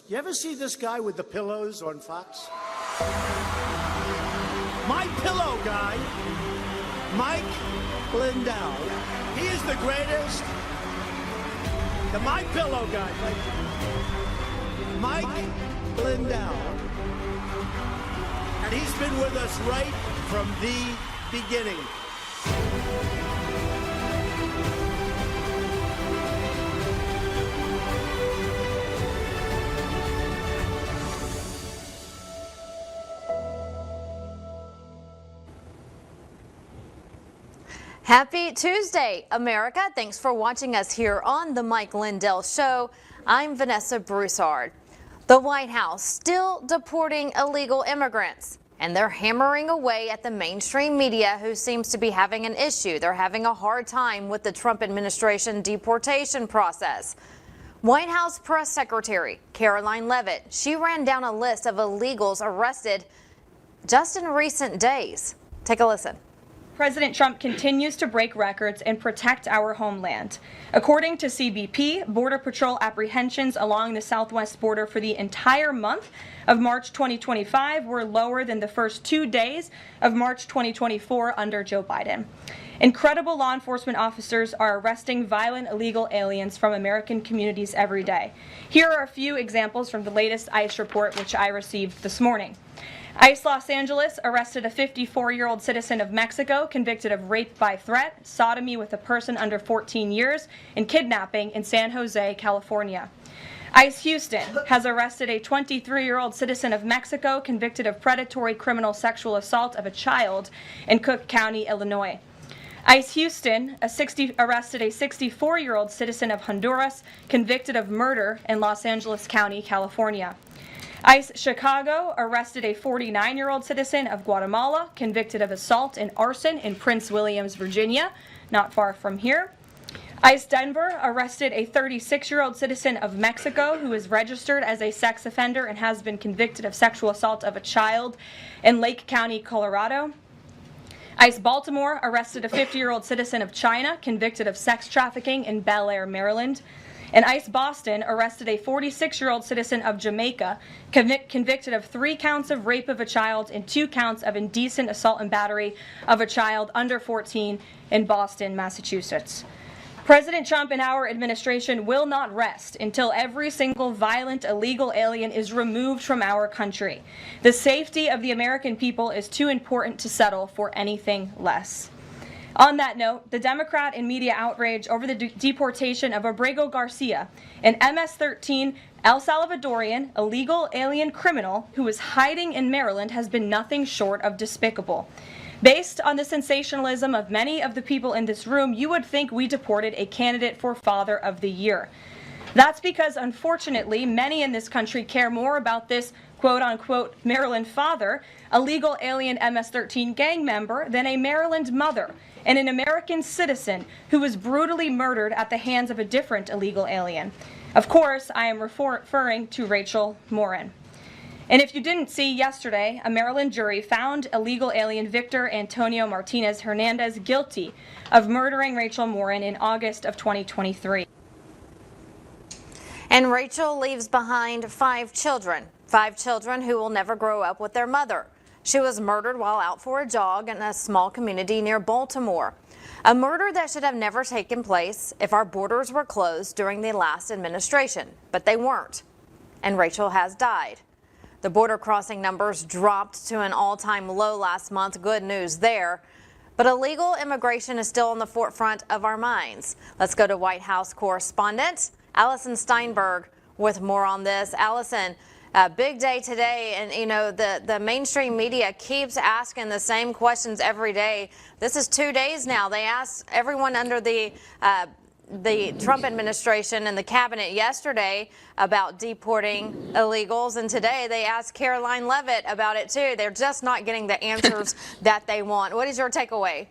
You ever see this guy with the pillows on Fox? My Pillow guy, Mike Lindell. He is the greatest. The My Pillow guy, Mike Lindell. And he's been with us right from the beginning. Happy Tuesday, America. Thanks for watching us here on The Mike Lindell Show. I'm Vanessa Broussard. The White House still deporting illegal immigrants, and they're hammering away at the mainstream media who seems to be having an issue. They're having a hard time with the Trump administration deportation process. White House Press Secretary Karoline Leavitt, she ran down a list of illegals arrested just in recent days. Take a listen. President Trump continues to break records and protect our homeland. According to CBP, Border Patrol apprehensions along the southwest border for the entire month of March 2025 were lower than the first 2 days of March 2024 under Joe Biden. Incredible law enforcement officers are arresting violent illegal aliens from American communities every day. Here are a few examples from the latest ICE report, which I received this morning. ICE Los Angeles arrested a 54-year-old citizen of Mexico convicted of rape by threat, sodomy with a person under 14 years, and kidnapping in San Jose, California. ICE Houston has arrested a 23-year-old citizen of Mexico convicted of predatory criminal sexual assault of a child in Cook County, Illinois. ICE Houston arrested a 64-year-old citizen of Honduras convicted of murder in Los Angeles County, California. ICE Chicago arrested a 49-year-old citizen of Guatemala convicted of assault and arson in Prince Williams, Virginia, not far from here. ICE Denver arrested a 36-year-old citizen of Mexico who is registered as a sex offender and has been convicted of sexual assault of a child in Lake County, Colorado. ICE Baltimore arrested a 50-year-old citizen of China convicted of sex trafficking in Bel Air, Maryland. And ICE Boston arrested a 46-year-old citizen of Jamaica convicted of 3 counts of rape of a child and 2 counts of indecent assault and battery of a child under 14 in Boston, Massachusetts. President Trump and our administration will not rest until every single violent illegal alien is removed from our country. The safety of the American people is too important to settle for anything less. On that note, the Democrat and media outrage over the deportation of Abrego Garcia, an MS-13 El Salvadorian illegal alien criminal who is hiding in Maryland, has been nothing short of despicable. Based on the sensationalism of many of the people in this room, you would think we deported a candidate for Father of the Year. That's because, unfortunately, many in this country care more about this quote-unquote Maryland father, a legal alien MS-13 gang member, than a Maryland mother and an American citizen who was brutally murdered at the hands of a different illegal alien. Of course, I am referring to Rachel Morin. And if you didn't see, yesterday, a Maryland jury found illegal alien Victor Antonio Martinez Hernandez guilty of murdering Rachel Morin in August of 2023. And Rachel leaves behind 5 children who will never grow up with their mother. She was murdered while out for a jog in a small community near Baltimore. A murder that should have never taken place if our borders were closed during the last administration, but they weren't. And Rachel has died. The border crossing numbers dropped to an all-time low last month. Good news there. But illegal immigration is still on the forefront of our minds. Let's go to White House correspondent Allison Steinberg with more on this. Allison, big day today, and you know the mainstream media keeps asking the same questions every day. This is 2 days now. They asked everyone under the Trump administration and the cabinet yesterday about deporting illegals, and today they asked Karoline Leavitt about it too. They're just not getting the answers that they want. What is your takeaway?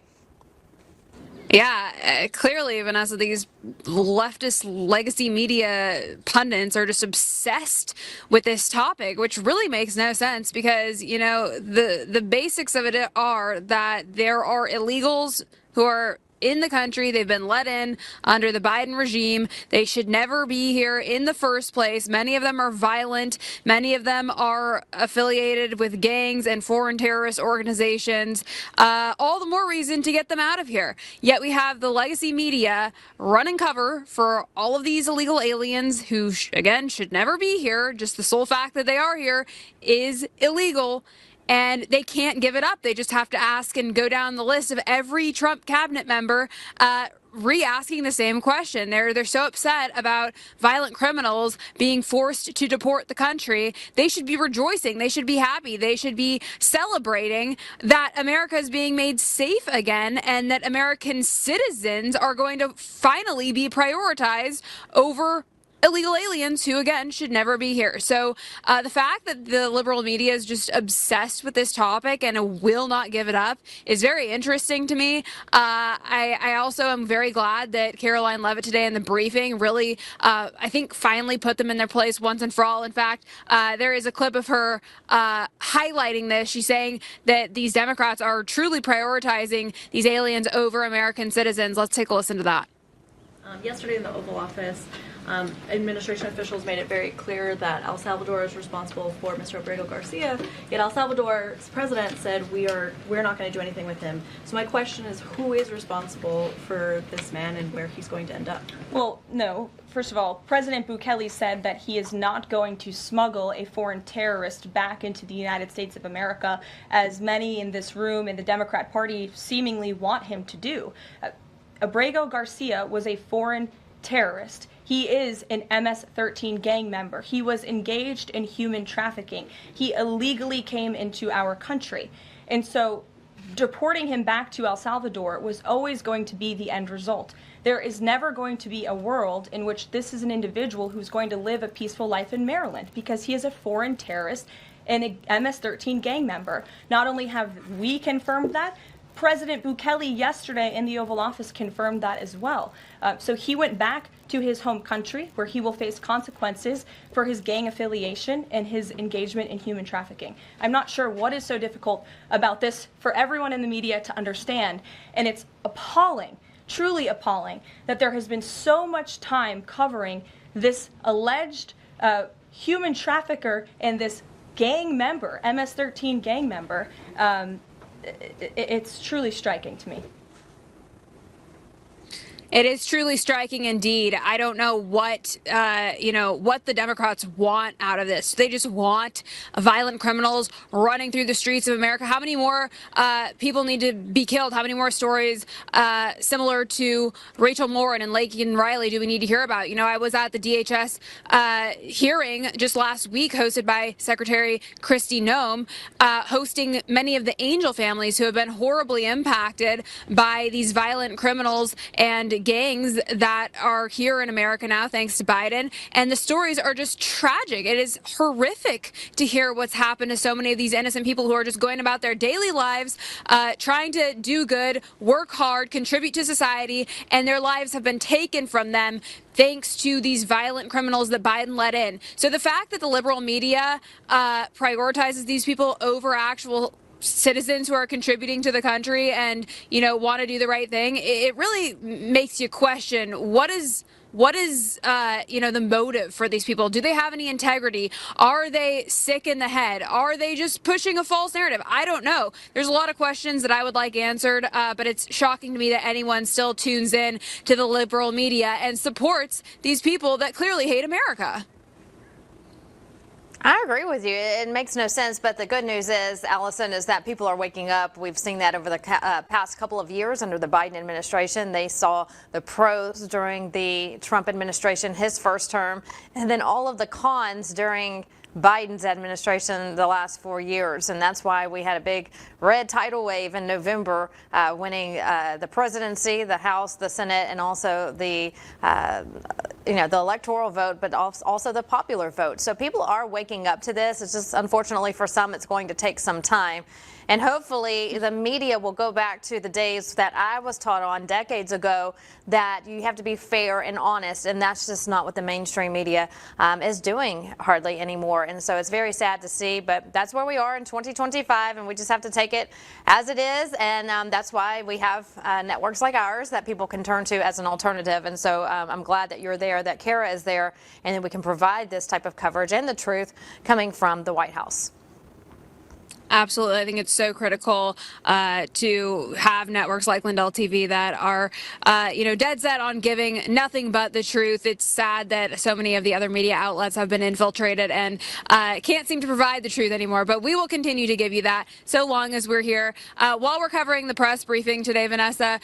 Yeah, clearly, Vanessa, these leftist legacy media pundits are just obsessed with this topic, which really makes no sense because, you know, the basics of it are that there are illegals who are in the country. They've been let in under the Biden regime. They should never be here in the first place. Many of them are violent. Many of them are affiliated with gangs and foreign terrorist organizations. All the more reason to get them out of here. Yet we have the legacy media running cover for all of these illegal aliens who, again, should never be here. Just the sole fact that they are here is illegal. And they can't give it up. They just have to ask and go down the list of every Trump cabinet member re-asking the same question. They're so upset about violent criminals being forced to deport the country. They should be rejoicing. They should be happy. They should be celebrating that America is being made safe again and that American citizens are going to finally be prioritized over illegal aliens who, again, should never be here. So the fact that the liberal media is just obsessed with this topic and will not give it up is very interesting to me. I also am very glad that Caroline Leavitt today in the briefing really, I think, finally put them in their place once and for all. In fact, there is a clip of her highlighting this. She's saying that these Democrats are truly prioritizing these aliens over American citizens. Let's take a listen to that. Yesterday in the Oval Office, administration officials made it very clear that El Salvador is responsible for Mr. Abrego Garcia, yet El Salvador's president said we're not going to do anything with him. So my question is, who is responsible for this man and where he's going to end up? Well, no. First of all, President Bukele said that he is not going to smuggle a foreign terrorist back into the United States of America, as many in this room in the Democrat Party seemingly want him to do. Abrego Garcia was a foreign terrorist. He is an MS-13 gang member. He was engaged in human trafficking. He illegally came into our country. And so deporting him back to El Salvador was always going to be the end result. There is never going to be a world in which this is an individual who's going to live a peaceful life in Maryland because he is a foreign terrorist and a MS-13 gang member. Not only have we confirmed that, President Bukele yesterday in the Oval Office confirmed that as well. So he went back to his home country where he will face consequences for his gang affiliation and his engagement in human trafficking. I'm not sure what is so difficult about this for everyone in the media to understand, and it's appalling, truly appalling, that there has been so much time covering this alleged human trafficker and this gang member, MS-13 gang member. It's truly striking to me. It is truly striking indeed. I don't know what, what the Democrats want out of this. They just want violent criminals running through the streets of America. How many more people need to be killed? How many more stories similar to Rachel Moore and Laken Riley do we need to hear about? You know, I was at the DHS hearing just last week hosted by Secretary Kristi Noem, hosting many of the Angel families who have been horribly impacted by these violent criminals and gangs that are here in America now, thanks to Biden. And the stories are just tragic. It is horrific to hear what's happened to so many of these innocent people who are just going about their daily lives, trying to do good, work hard, contribute to society, and their lives have been taken from them thanks to these violent criminals that Biden let in. So the fact that the liberal media prioritizes these people over actual citizens who are contributing to the country and, want to do the right thing, it really makes you question what is the motive for these people? Do they have any integrity? Are they sick in the head? Are they just pushing a false narrative? I don't know. There's a lot of questions that I would like answered, but it's shocking to me that anyone still tunes in to the liberal media and supports these people that clearly hate America. I agree with you. It makes no sense, but the good news is, Allison, is that people are waking up. We've seen that over the past couple of years under the Biden administration. They saw the pros during the Trump administration, his first term, and then all of the cons during Biden's administration the last 4 years. And that's why we had a big red tidal wave in November, winning the presidency, the House, the Senate, and also the electoral vote, but also the popular vote. So people are waking up. up to this. It's just, unfortunately for some, it's going to take some time. And hopefully the media will go back to the days that I was taught on decades ago, that you have to be fair and honest, and that's just not what the mainstream media is doing hardly anymore. And so it's very sad to see, but that's where we are in 2025, and we just have to take it as it is. And that's why we have networks like ours that people can turn to as an alternative. And so I'm glad that you're there, that Kara is there, and that we can provide this type of coverage and the truth coming from the White House. Absolutely. I think it's so critical to have networks like Lindell TV that are, dead set on giving nothing but the truth. It's sad that so many of the other media outlets have been infiltrated and can't seem to provide the truth anymore. But we will continue to give you that so long as we're here. While we're covering the press briefing today, Vanessa,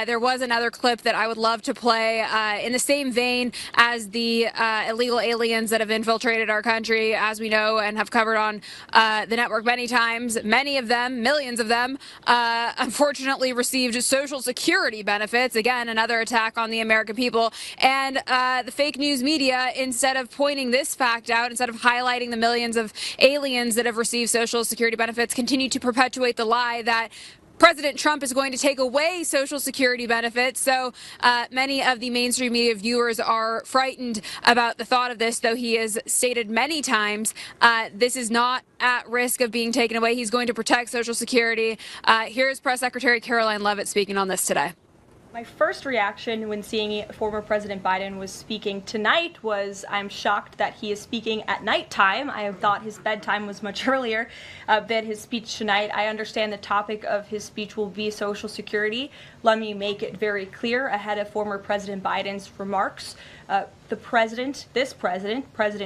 there was another clip that I would love to play in the same vein as the illegal aliens that have infiltrated our country, as we know and have covered on the network many times. Many of them, millions of them, unfortunately received Social Security benefits. Again, another attack on the American people. And the fake news media, instead of pointing this fact out, instead of highlighting the millions of aliens that have received Social Security benefits, continue to perpetuate the lie that President Trump is going to take away Social Security benefits. So many of the mainstream media viewers are frightened about the thought of this, though he has stated many times this is not at risk of being taken away. He's going to protect Social Security. Here's Press Secretary Caroline Leavitt speaking on this today. My first reaction when seeing former President Biden was speaking tonight was, I'm shocked that he is speaking at nighttime. I thought his bedtime was much earlier than his speech tonight. I understand the topic of his speech will be Social Security. Let me make it very clear ahead of former President Biden's remarks. President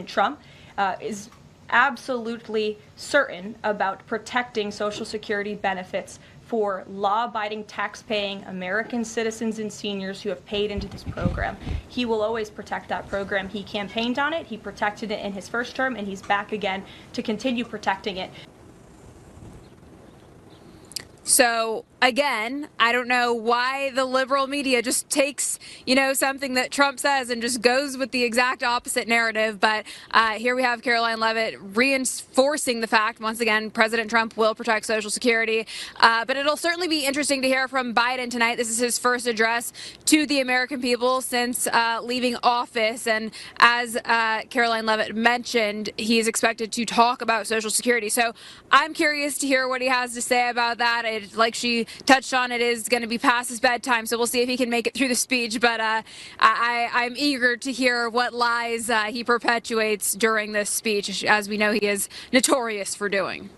Trump, is absolutely certain about protecting Social Security benefits for law-abiding, tax-paying American citizens and seniors who have paid into this program. He will always protect that program. He campaigned on it, he protected it in his first term, and he's back again to continue protecting it. So, again, I don't know why the liberal media just takes, something that Trump says and just goes with the exact opposite narrative. But here we have Caroline Leavitt reinforcing the fact, once again, President Trump will protect Social Security. But it'll certainly be interesting to hear from Biden tonight. This is his first address to the American people since leaving office. And as Caroline Leavitt mentioned, he is expected to talk about Social Security. So I'm curious to hear what he has to say about that. Like she touched on, it is going to be past his bedtime, so we'll see if he can make it through the speech. But I'm eager to hear what lies he perpetuates during this speech, as we know he is notorious for doing.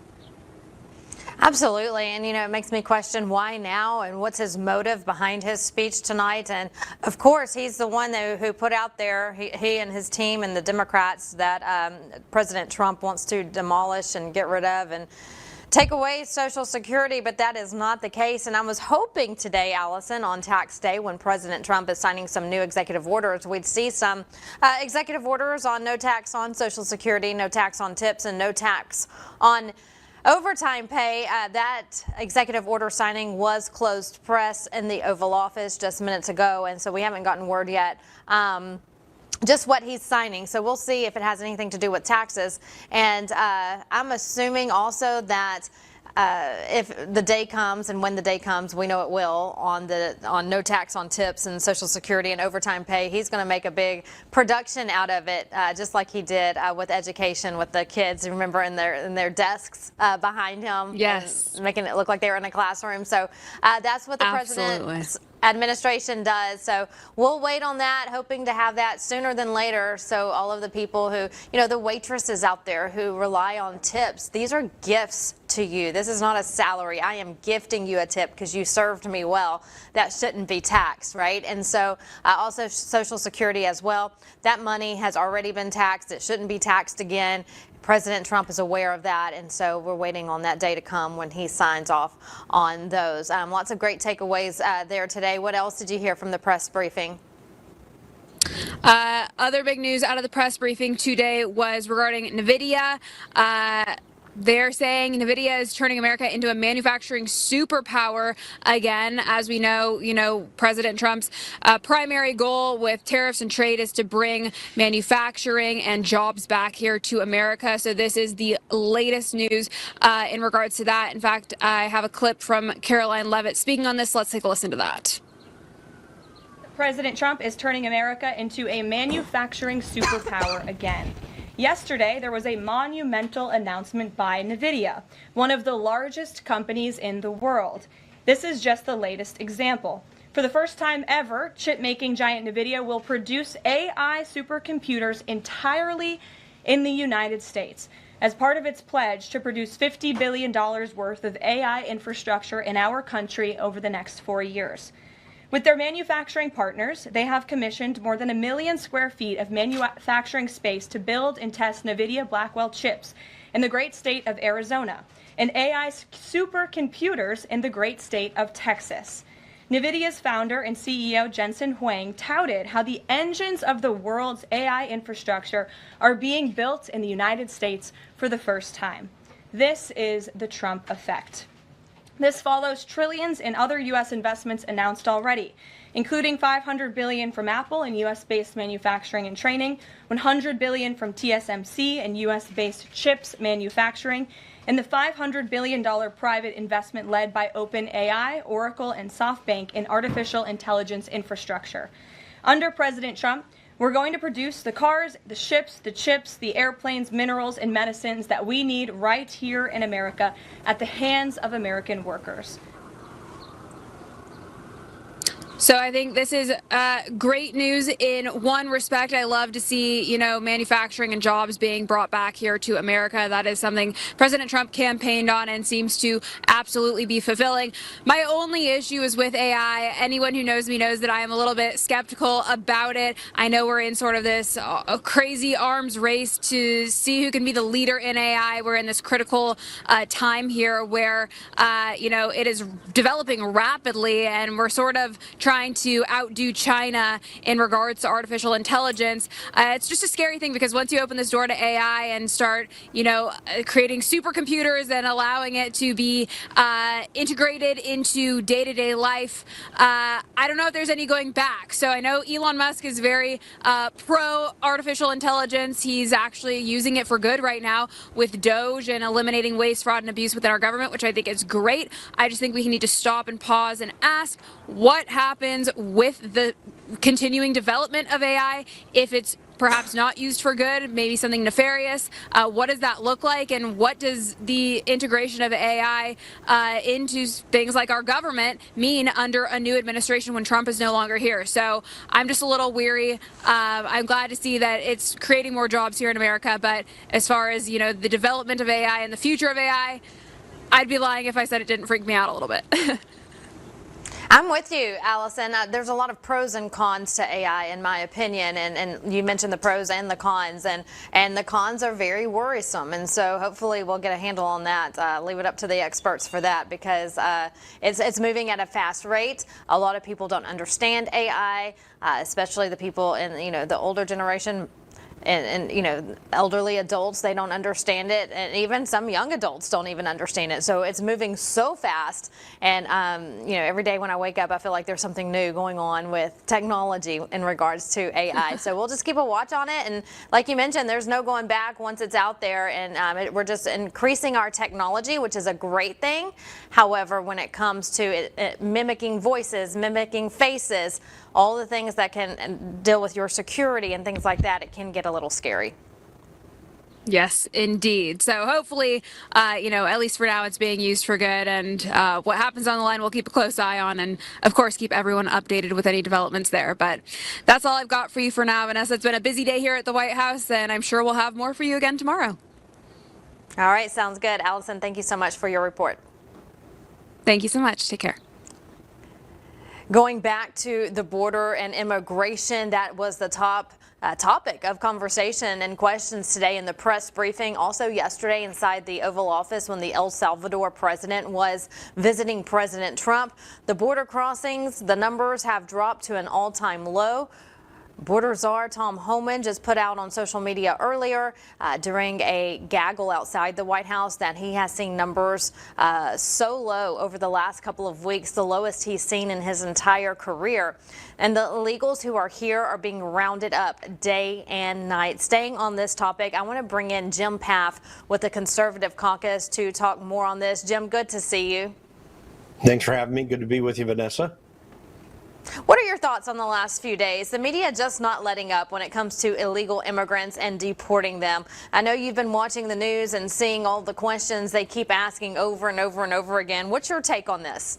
Absolutely. And, it makes me question why now and what's his motive behind his speech tonight. And, of course, he's the one who put out there, he and his team and the Democrats, that President Trump wants to demolish and get rid of and take away Social Security, but that is not the case. And I was hoping today, Allison, on tax day, when President Trump is signing some new executive orders, we'd see some executive orders on no tax on Social Security, no tax on tips, and no tax on overtime pay. That executive order signing was closed press in the Oval Office just minutes ago, and so we haven't gotten word yet just what he's signing. So we'll see if it has anything to do with taxes. And I'm assuming also that if the day comes, and when the day comes, we know it will, on no tax on tips and Social Security and overtime pay, he's going to make a big production out of it, just like he did with education with the kids. Remember, in their desks behind him, yes, making it look like they were in a classroom. So that's what the president's administration does. So we'll wait on that, hoping to have that sooner than later. So all of the people who, the waitresses out there who rely on tips, these are gifts to you. This is not a salary. I am gifting you a tip because you served me well. That shouldn't be taxed, right? And so also Social Security as well. That money has already been taxed. It shouldn't be taxed again. President Trump is aware of that, and so we're waiting on that day to come when he signs off on those. Lots of great takeaways there today. What else did you hear from the press briefing? Other big news out of the press briefing today was regarding NVIDIA. They're saying NVIDIA is turning America into a manufacturing superpower again. As we know, President Trump's primary goal with tariffs and trade is to bring manufacturing and jobs back here to America. So this is the latest news in regards to that. In fact, I have a clip from Caroline Levitt speaking on this. Let's take a listen to that. President Trump is turning America into a manufacturing superpower again. Yesterday, there was a monumental announcement by NVIDIA, one of the largest companies in the world. This is just the latest example. For the first time ever, chip-making giant NVIDIA will produce AI supercomputers entirely in the United States as part of its pledge to produce $50 billion worth of AI infrastructure in our country over the next 4 years. With their manufacturing partners, they have commissioned more than 1 million square feet of manufacturing space to build and test NVIDIA Blackwell chips in the great state of Arizona and AI supercomputers in the great state of Texas. NVIDIA's founder and CEO Jensen Huang touted how the engines of the world's AI infrastructure are being built in the United States for the first time. This is the Trump effect. This follows trillions in other U.S. investments announced already, including $500 billion from Apple in U.S.-based manufacturing and training, $100 billion from TSMC and U.S.-based chips manufacturing, and the $500 billion private investment led by OpenAI, Oracle, and SoftBank in artificial intelligence infrastructure. Under President Trump, we're going to produce the cars, the ships, the chips, the airplanes, minerals, and medicines that we need right here in America at the hands of American workers. So I think this is great news in one respect. I love to see, manufacturing and jobs being brought back here to America. That is something President Trump campaigned on and seems to absolutely be fulfilling. My only issue is with AI. Anyone who knows me knows that I am a little bit skeptical about it. I know we're in sort of this crazy arms race to see who can be the leader in AI. We're in this critical time here where, it is developing rapidly and we're sort of trying to outdo China in regards to artificial intelligence. It's just a scary thing because once you open this door to AI and start, creating supercomputers and allowing it to be integrated into day-to-day life, I don't know if there's any going back. So I know Elon Musk is very pro artificial intelligence. He's actually using it for good right now with Doge and eliminating waste, fraud, and abuse within our government, which I think is great. I just think we need to stop and pause and ask what happens with the continuing development of AI if it's perhaps not used for good, maybe something nefarious. What does that look like, and what does the integration of AI into things like our government mean under a new administration when Trump is no longer here? So I'm just a little weary. I'm glad to see that it's creating more jobs here in America, but as far as the development of AI and the future of AI, I'd be lying if I said it didn't freak me out a little bit. I'm with you, Allison. There's a lot of pros and cons to AI, in my opinion, and you mentioned the pros and the cons, and the cons are very worrisome, and so hopefully we'll get a handle on that. Leave it up to the experts for that because it's moving at a fast rate. A lot of people don't understand AI, especially the people in the older generation. And elderly adults, they don't understand it, and even some young adults don't even understand it. So it's moving so fast, and every day when I wake up, I feel like there's something new going on with technology in regards to AI. So we'll just keep a watch on it, and like you mentioned, there's no going back once it's out there, and we're just increasing our technology, which is a great thing. However, when it comes to it mimicking voices, mimicking faces, all the things that can deal with your security and things like that, it can get a little scary. Yes, indeed. So hopefully, at least for now, it's being used for good. And what happens on the line, we'll keep a close eye on. And, of course, keep everyone updated with any developments there. But that's all I've got for you for now, Vanessa. It's been a busy day here at the White House, and I'm sure we'll have more for you again tomorrow. All right, sounds good. Allison, thank you so much for your report. Thank you so much. Take care. Going back to the border and immigration, that was the top topic of conversation and questions today in the press briefing. Also yesterday inside the Oval Office when the El Salvador president was visiting President Trump. The border crossings, the numbers have dropped to an all-time low. Border czar Tom Homan just put out on social media earlier during a gaggle outside the White House that he has seen numbers so low over the last couple of weeks, the lowest he's seen in his entire career. And the illegals who are here are being rounded up day and night. Staying on this topic, I want to bring in Jim Paff with the Conservative Caucus to talk more on this. Jim, good to see you. Thanks for having me. Good to be with you, Vanessa. What are your thoughts on the last few days? The media just not letting up when it comes to illegal immigrants and deporting them. I know you've been watching the news and seeing all the questions they keep asking over and over and over again. What's your take on this?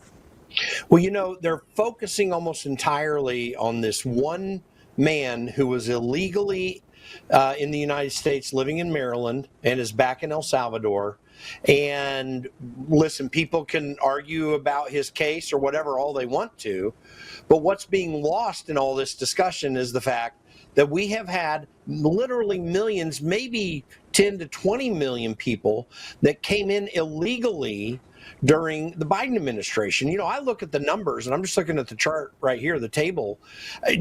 Well, you know, they're focusing almost entirely on this one man who was illegally in the United States, living in Maryland, and is back in El Salvador. And listen, people can argue about his case or whatever all they want to, but what's being lost in all this discussion is the fact that we have had literally millions, maybe 10 to 20 million people that came in illegally during the Biden administration. You know, I look at the numbers, and I'm just looking at the chart right here, the table.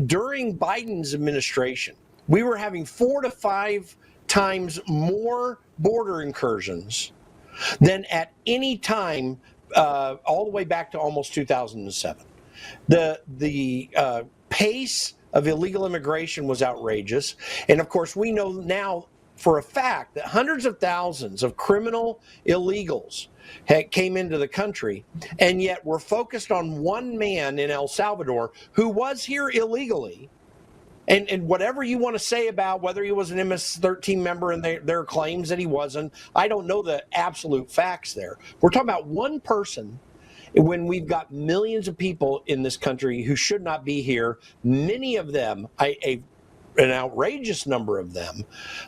During Biden's administration, we were having 4 to 5 times more border incursions than at any time all the way back to almost 2007. The pace of illegal immigration was outrageous. And of course, we know now for a fact that hundreds of thousands of criminal illegals came into the country, and yet we're focused on one man in El Salvador who was here illegally. And whatever you want to say about whether he was an MS-13 member and their claims that he wasn't, I don't know the absolute facts there. We're talking about one person when we've got millions of people in this country who should not be here, many of them, an outrageous number of them,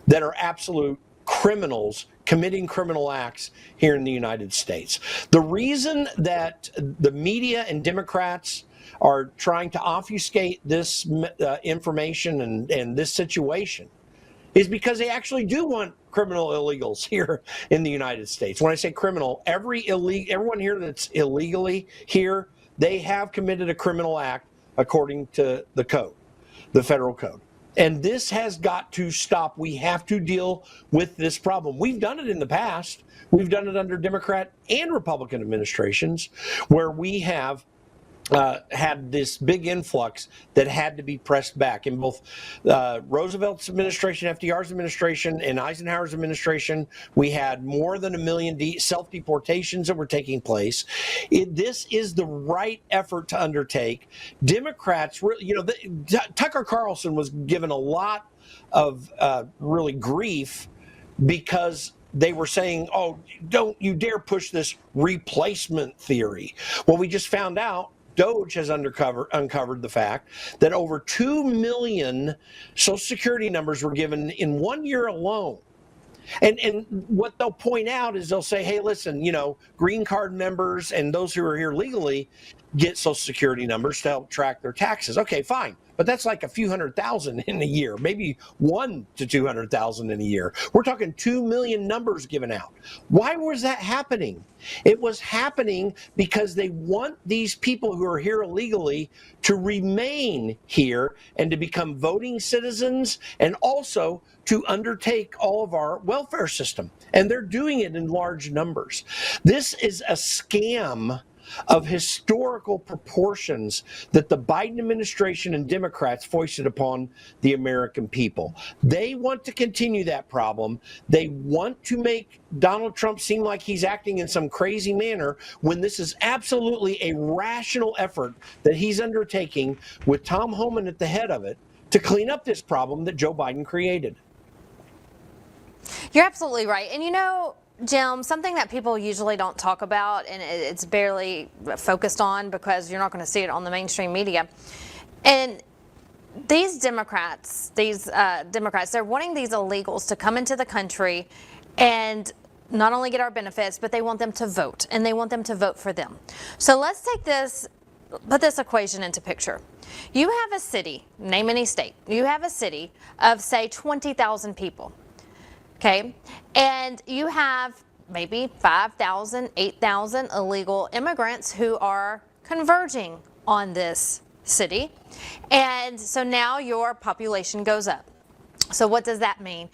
that are absolute criminals committing criminal acts here in the United States. The reason that the media and Democrats are trying to obfuscate this information and this situation is because they actually do want criminal illegals here in the United States. When I say criminal, everyone here that's illegally here, they have committed a criminal act according to the code, the federal code. And this has got to stop. We have to deal with this problem. We've done it in the past. We've done it under Democrat and Republican administrations where we have had this big influx that had to be pressed back. In both Roosevelt's administration, FDR's administration, and Eisenhower's administration, we had more than 1 million self-deportations that were taking place. This is the right effort to undertake. Democrats, Tucker Carlson was given a lot of really grief because they were saying, oh, don't you dare push this replacement theory. Well, we just found out DOJ has uncovered the fact that over 2 million Social Security numbers were given in 1 year alone. And what they'll point out is they'll say, hey, listen, green card members and those who are here legally get Social Security numbers to help track their taxes. Okay, fine. But that's like a few 100,000 in a year, maybe 1 to 200,000 in a year. We're talking 2 million numbers given out. Why was that happening? It was happening because they want these people who are here illegally to remain here and to become voting citizens and also to undertake all of our welfare system. And they're doing it in large numbers. This is a scam of historical proportions that the Biden administration and Democrats foisted upon the American people. They want to continue that problem. They want to make Donald Trump seem like he's acting in some crazy manner when this is absolutely a rational effort that he's undertaking with Tom Homan at the head of it to clean up this problem that Joe Biden created. You're absolutely right. And Jim, something that people usually don't talk about, and it's barely focused on because you're not going to see it on the mainstream media. And these Democrats, they're wanting these illegals to come into the country and not only get our benefits, but they want them to vote, and they want them to vote for them. So let's put this equation into picture. You have a city, name any state, you have a city of, say, 20,000 people. Okay, and you have maybe 5,000, 8,000 illegal immigrants who are converging on this city. And so now your population goes up. So what does that mean?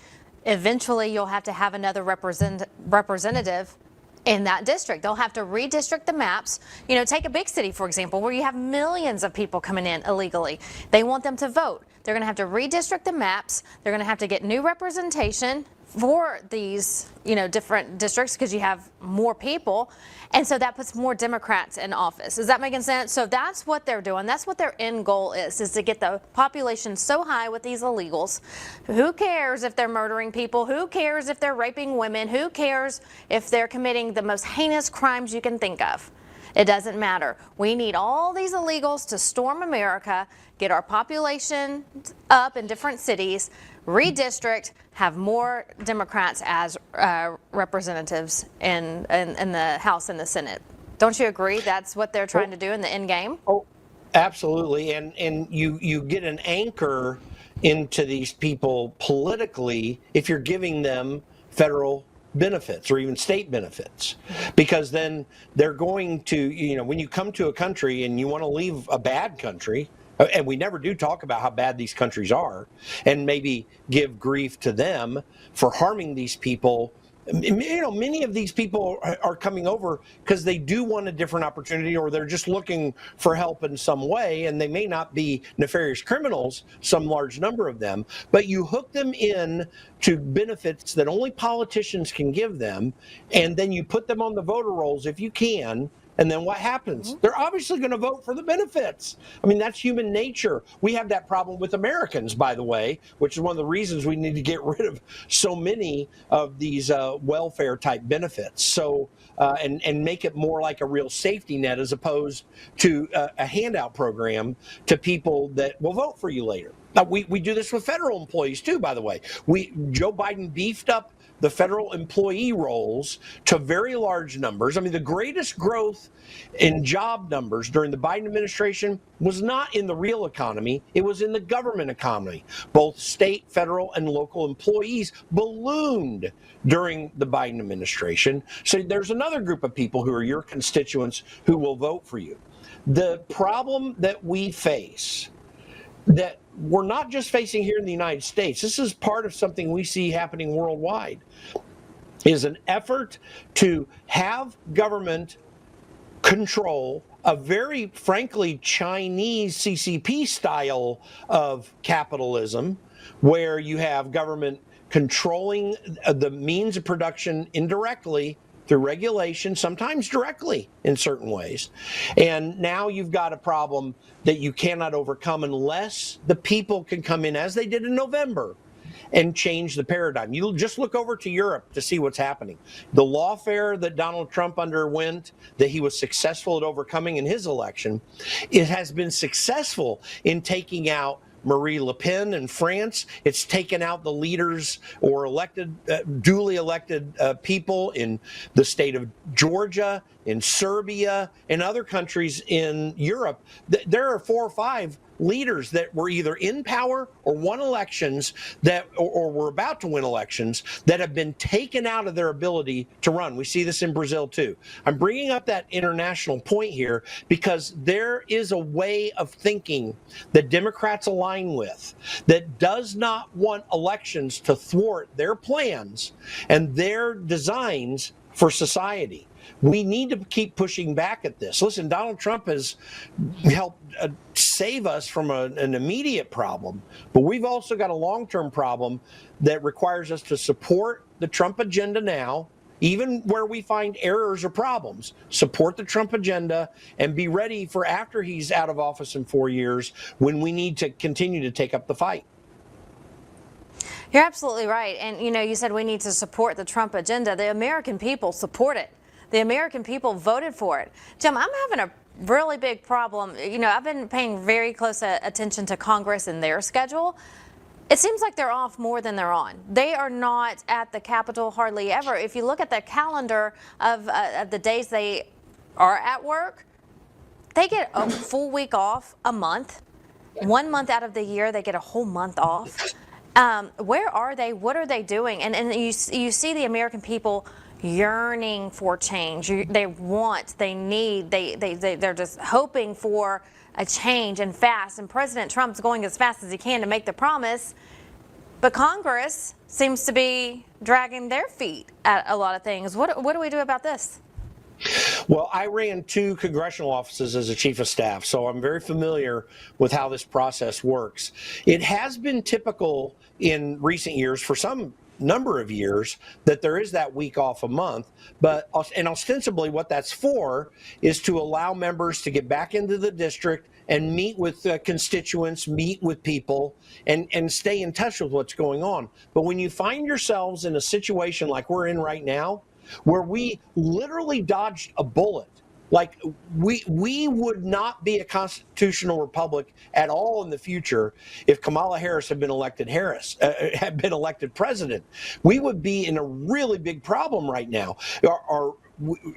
Eventually you'll have to have another representative in that district. They'll have to redistrict the maps. You know, take a big city, for example, where you have millions of people coming in illegally. They want them to vote. They're going to have to redistrict the maps. They're going to have to get new representation for these, you know, different districts because you have more people. And so that puts more Democrats in office. Is that making sense? So that's what they're doing. That's what their end goal is to get the population so high with these illegals. Who cares if they're murdering people? Who cares if they're raping women? Who cares if they're committing the most heinous crimes you can think of? It doesn't matter. We need all these illegals to storm America, get our population up in different cities, redistrict, have more Democrats as representatives in the House and the Senate. Don't you agree that's what they're trying to do in the end game? Oh, absolutely. And you get an anchor into these people politically if you're giving them federal benefits or even state benefits, because then they're going to, you know, when you come to a country and you want to leave a bad country, and we never do talk about how bad these countries are, and maybe give grief to them for harming these people. You know, many of these people are coming over because they do want a different opportunity, or they're just looking for help in some way, and they may not be nefarious criminals, some large number of them, but you hook them in to benefits that only politicians can give them, and then you put them on the voter rolls if you can. And then what happens? They're obviously going to vote for the benefits. I mean, that's human nature. We have that problem with Americans, by the way, which is one of the reasons we need to get rid of so many of these welfare type benefits. So, and make it more like a real safety net as opposed to a handout program to people that will vote for you later. Now, we do this with federal employees too, by the way. Joe Biden beefed up the federal employee rolls to very large numbers. I mean, the greatest growth in job numbers during the Biden administration was not in the real economy, it was in the government economy. Both state, federal, and local employees ballooned during the Biden administration. So there's another group of people who are your constituents who will vote for you. The problem that we face, that we're not just facing here in the United States, this is part of something we see happening worldwide, is an effort to have government control a very, frankly, Chinese CCP style of capitalism, where you have government controlling the means of production indirectly through regulation, sometimes directly in certain ways. And now you've got a problem that you cannot overcome unless the people can come in, as they did in November, and change the paradigm. You'll just look over to Europe to see what's happening. The lawfare that Donald Trump underwent, that he was successful at overcoming in his election, it has been successful in taking out Marine Le Pen in France. It's taken out the leaders or elected, duly elected people in the state of Georgia, in Serbia, and other countries in Europe. There are 4 or 5 leaders that were either in power or won elections that, or were about to win elections, that have been taken out of their ability to run. We see this in Brazil too. I'm bringing up that international point here because there is a way of thinking that Democrats align with that does not want elections to thwart their plans and their designs for society. We need to keep pushing back at this. Listen, Donald Trump has helped save us from an immediate problem, but we've also got a long-term problem that requires us to support the Trump agenda now, even where we find errors or problems. Support the Trump agenda and be ready for after he's out of office in 4 years, when we need to continue to take up the fight. You're absolutely right. And, you know, you said we need to support the Trump agenda. The American people support it. The American people voted for it. Jim, I'm having a really big problem. You know, I've been paying very close attention to Congress and their schedule. It seems like they're off more than they're on. They are not at the Capitol hardly ever. If you look at the calendar of the days they are at work, they get a full week off a month. 1 month out of the year, they get a whole month off. Where are they? What are they doing? And you see the American people yearning for change. They want, they need, they're just hoping for a change and fast. And President Trump's going as fast as he can to make the promise. But Congress seems to be dragging their feet at a lot of things. What do we do about this? Well, I ran 2 congressional offices as a chief of staff, so I'm very familiar with how this process works. It has been typical in recent years for some number of years that there is that week off a month, and ostensibly what that's for is to allow members to get back into the district and meet with constituents, meet with people, and stay in touch with what's going on. But when you find yourselves in a situation like we're in right now, where we literally dodged a bullet, like we would not be a constitutional republic at all in the future if Kamala Harris had been elected president. We would be in a really big problem right now. Our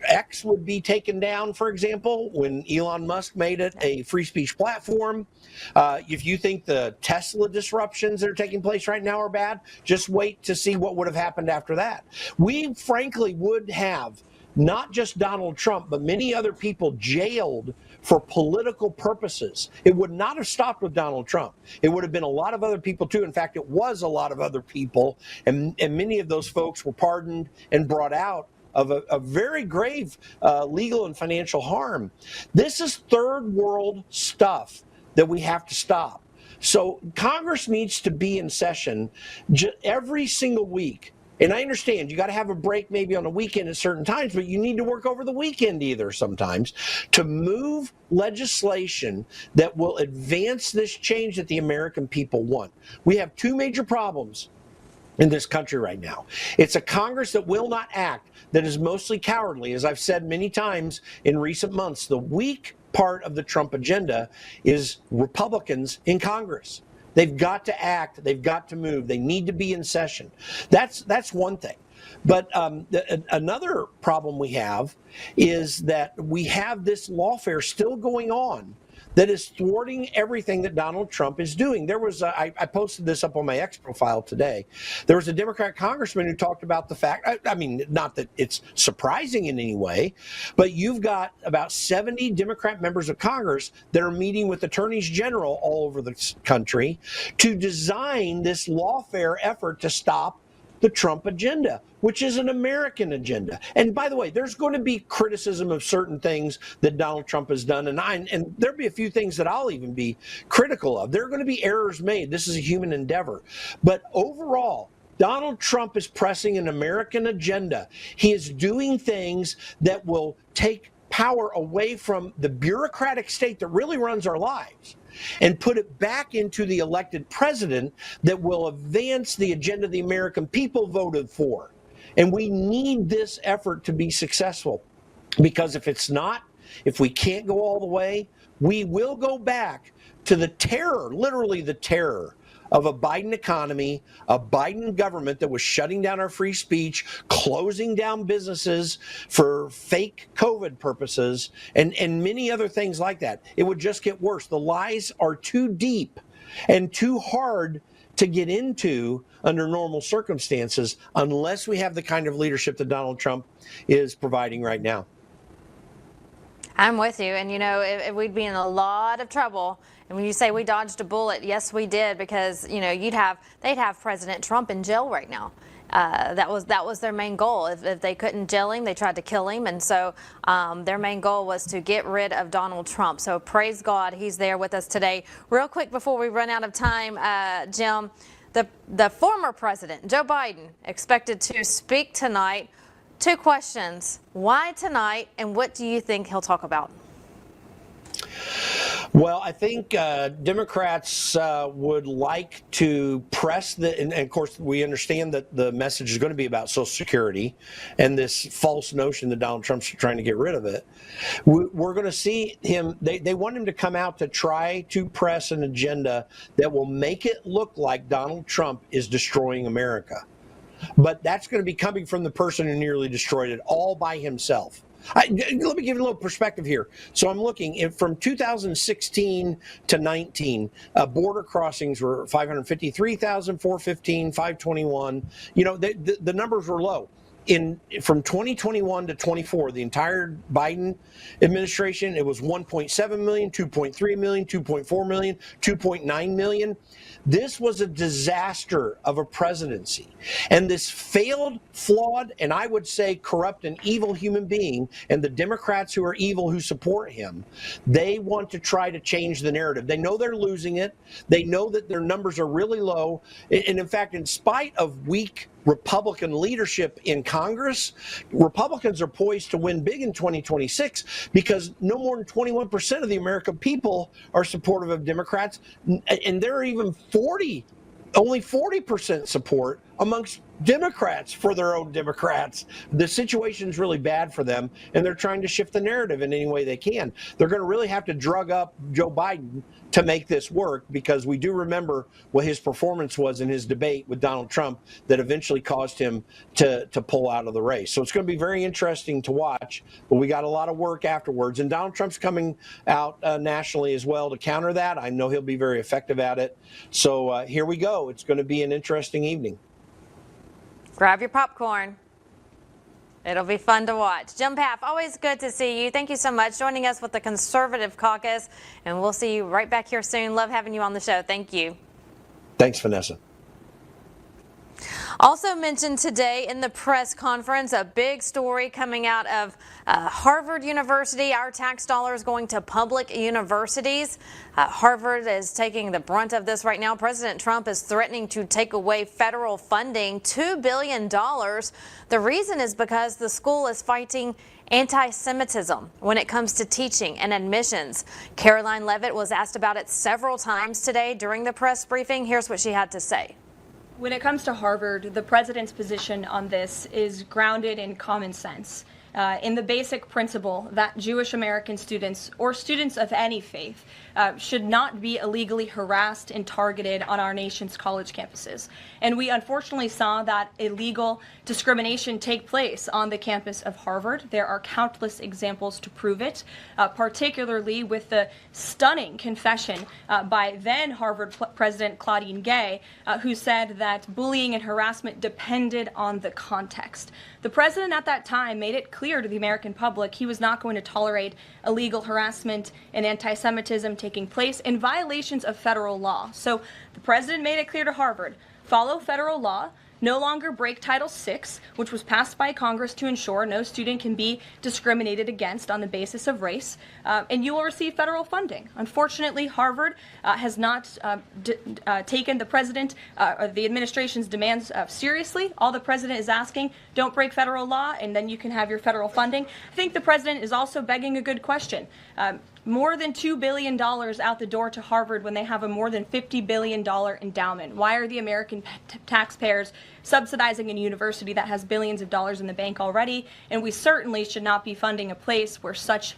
X would be taken down, for example, when Elon Musk made it a free speech platform. If you think the Tesla disruptions that are taking place right now are bad, just wait to see what would have happened after that. We frankly would have not just Donald Trump, but many other people jailed for political purposes. It would not have stopped with Donald Trump. It would have been a lot of other people too. In fact, it was a lot of other people, and many of those folks were pardoned and brought out of a very grave legal and financial harm. This is third world stuff that we have to stop. So Congress needs to be in session every single week. And I understand you got to have a break maybe on a weekend at certain times, but you need to work over the weekend either sometimes to move legislation that will advance this change that the American people want. We have 2 major problems in this country right now. It's a Congress that will not act, that is mostly cowardly. As I've said many times in recent months, the weak part of the Trump agenda is Republicans in Congress. They've got to act. They've got to move. They need to be in session. That's one thing. But another problem we have is that we have this lawfare still going on that is thwarting everything that Donald Trump is doing. There was, I posted this up on my X profile today. There was a Democrat congressman who talked about the fact, I mean, not that it's surprising in any way, but you've got about 70 Democrat members of Congress that are meeting with attorneys general all over the country to design this lawfare effort to stop the Trump agenda, which is an American agenda. And by the way, there's going to be criticism of certain things that Donald Trump has done, and there'll be a few things that I'll even be critical of. There are going to be errors made. This is a human endeavor. But overall, Donald Trump is pressing an American agenda. He is doing things that will take power away from the bureaucratic state that really runs our lives and put it back into the elected president that will advance the agenda the American people voted for. And we need this effort to be successful, because if it's not, if we can't go all the way, we will go back to the terror, literally the terror of a Biden economy, a Biden government that was shutting down our free speech, closing down businesses for fake COVID purposes, and many other things like that. It would just get worse. The lies are too deep and too hard to get into under normal circumstances unless we have the kind of leadership that Donald Trump is providing right now. I'm with you. And, you know, we'd be in a lot of trouble. And when you say we dodged a bullet, yes, we did, because, you know, they'd have President Trump in jail right now. That was their main goal. If they couldn't jail him, they tried to kill him. And so their main goal was to get rid of Donald Trump. So praise God, he's there with us today. Real quick before we run out of time, Jim, the former president, Joe Biden, expected to speak tonight. 2 questions. Why tonight, and what do you think he'll talk about? Well, I think Democrats would like to press and of course, we understand that the message is going to be about Social Security and this false notion that Donald Trump's trying to get rid of it. We're going to see him, they want him to come out to try to press an agenda that will make it look like Donald Trump is destroying America. But that's going to be coming from the person who nearly destroyed it all by himself. Let me give you a little perspective here. So I'm looking from 2016 to 19, border crossings were 553,415, 521. You know, the numbers were low. from 2021 to 24, the entire Biden administration, it was 1.7 million, 2.3 million, 2.4 million, 2.9 million. This was a disaster of a presidency. And this failed, flawed, and I would say corrupt and evil human being, and the Democrats who are evil who support him, they want to try to change the narrative. They know they're losing it. They know that their numbers are really low. And in fact, in spite of weak Republican leadership in Congress, Republicans are poised to win big in 2026 because no more than 21% of the American people are supportive of Democrats, and there are even only 40% support amongst Democrats for their own Democrats. The situation's really bad for them, and they're trying to shift the narrative in any way they can. They're going to really have to drug up Joe Biden to make this work, because we do remember what his performance was in his debate with Donald Trump that eventually caused him to pull out of the race. So it's going to be very interesting to watch, but we got a lot of work afterwards. And Donald Trump's coming out nationally as well to counter that. I know he'll be very effective at it. So here we go. It's going to be an interesting evening. Grab your popcorn. It'll be fun to watch. Jim Paff, always good to see you. Thank you so much joining us with the Conservative Caucus, and we'll see you right back here soon. Love having you on the show. Thank you. Thanks, Vanessa. Also mentioned today in the press conference, a big story coming out of Harvard University. Our tax dollars going to public universities. Harvard is taking the brunt of this right now. President Trump is threatening to take away federal funding, $2 billion. The reason is because the school is fighting anti-Semitism when it comes to teaching and admissions. Caroline Levitt was asked about it several times today during the press briefing. Here's what she had to say. When it comes to Harvard, the president's position on this is grounded in common sense, in the basic principle that Jewish American students, or students of any faith, should not be illegally harassed and targeted on our nation's college campuses. And we unfortunately saw that illegal discrimination take place on the campus of Harvard. There are countless examples to prove it, particularly with the stunning confession by then Harvard President Claudine Gay, who said that bullying and harassment depended on the context. The president at that time made it clear to the American public he was not going to tolerate illegal harassment and anti-Semitism taking place in violations of federal law. So the president made it clear to Harvard, follow federal law, no longer break Title VI, which was passed by Congress to ensure no student can be discriminated against on the basis of race, and you will receive federal funding. Unfortunately, Harvard has not taken the president or the administration's demands seriously. All the president is asking, don't break federal law, and then you can have your federal funding. I think the president is also begging a good question. More than $2 billion out the door to Harvard when they have a more than $50 billion endowment. Why are the American taxpayers subsidizing a university that has billions of dollars in the bank already? And we certainly should not be funding a place where such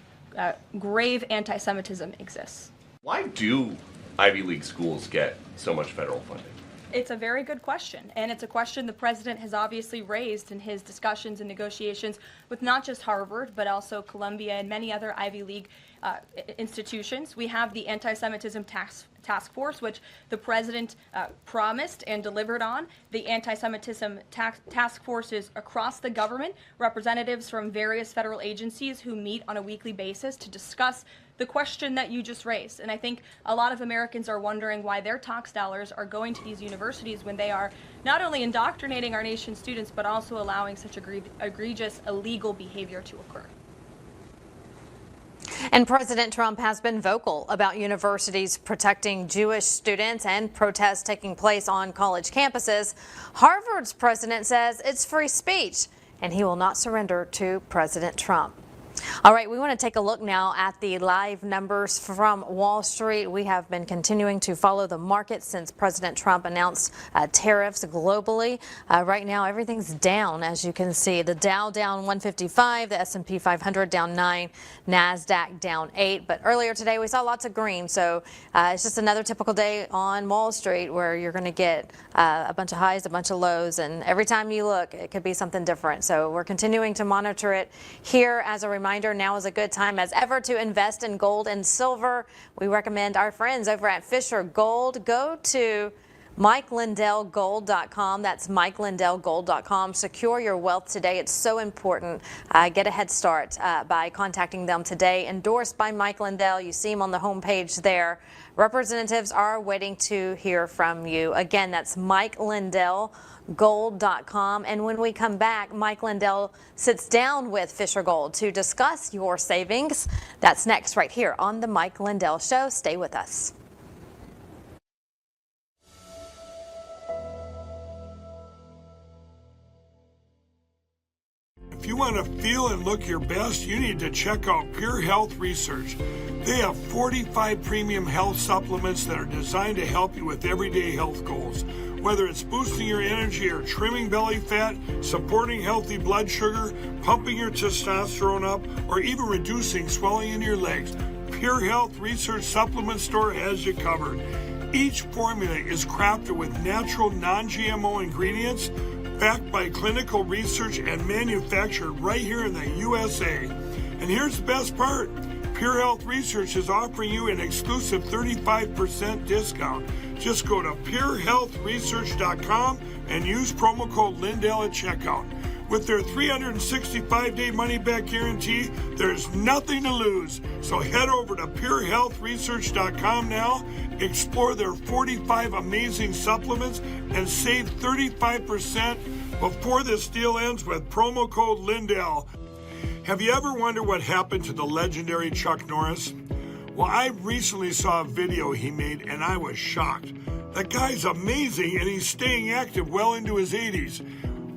grave anti-Semitism exists. Why do Ivy League schools get so much federal funding? It's a very good question, and it's a question the president has obviously raised in his discussions and negotiations with not just Harvard, but also Columbia and many other Ivy League institutions. We have the Anti-Semitism Task Force, which the president promised and delivered on. The Anti-Semitism Task Forces across the government, representatives from various federal agencies who meet on a weekly basis to discuss the question that you just raised. And I think a lot of Americans are wondering why their tax dollars are going to these universities when they are not only indoctrinating our nation's students, but also allowing such egregious illegal behavior to occur. And President Trump has been vocal about universities protecting Jewish students and protests taking place on college campuses. Harvard's president says it's free speech, and he will not surrender to President Trump. All right, we want to take a look now at the live numbers from Wall Street. We have been continuing to follow the market since President Trump announced tariffs globally. Right now, everything's down, as you can see. The Dow down 155, the S&P 500 down 9, NASDAQ down 8. But earlier today, we saw lots of green. So it's just another typical day on Wall Street where you're going to get a bunch of highs, a bunch of lows. And every time you look, it could be something different. So we're continuing to monitor it here. As a reminder, now is a good time as ever to invest in gold and silver. We recommend our friends over at Fisher Gold. Go to MikeLindellGold.com. That's MikeLindellGold.com. Secure your wealth today. It's so important. Get a head start by contacting them today. Endorsed by Mike Lindell. You see him on the homepage there. Representatives are waiting to hear from you. Again, that's MikeLindellGold.com. And when we come back, Mike Lindell sits down with Fisher Gold to discuss your savings. That's next right here on the Mike Lindell Show. Stay with us. If you want to feel and look your best, you need to check out Pure Health Research. They have 45 premium health supplements that are designed to help you with everyday health goals. Whether it's boosting your energy or trimming belly fat, supporting healthy blood sugar, pumping your testosterone up, or even reducing swelling in your legs, Pure Health Research Supplement Store has you covered. Each formula is crafted with natural, non-GMO ingredients, backed by clinical research and manufactured right here in the USA. And here's the best part. Pure Health Research is offering you an exclusive 35% discount. Just go to purehealthresearch.com and use promo code Lindell at checkout. With their 365-day money-back guarantee, there's nothing to lose. So head over to purehealthresearch.com now, explore their 45 amazing supplements, and save 35% before this deal ends with promo code Lindell. Have you ever wondered what happened to the legendary Chuck Norris? Well, I recently saw a video he made and I was shocked. That guy's amazing and he's staying active well into his 80s.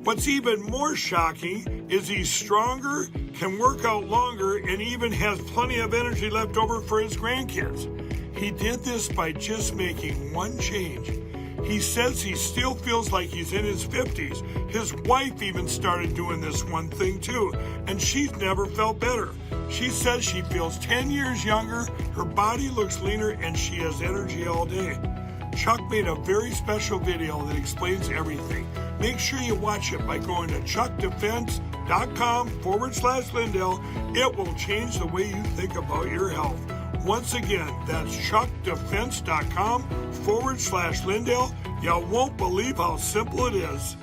What's even more shocking is he's stronger, can work out longer, and even has plenty of energy left over for his grandkids. He did this by just making one change. He says he still feels like he's in his 50s. His wife even started doing this one thing too, and she's never felt better. She says she feels 10 years younger, her body looks leaner, and she has energy all day. Chuck made a very special video that explains everything. Make sure you watch it by going to chuckdefense.com/Lindell. It will change the way you think about your health. Once again, that's chuckdefense.com/Lindell. You won't believe how simple it is.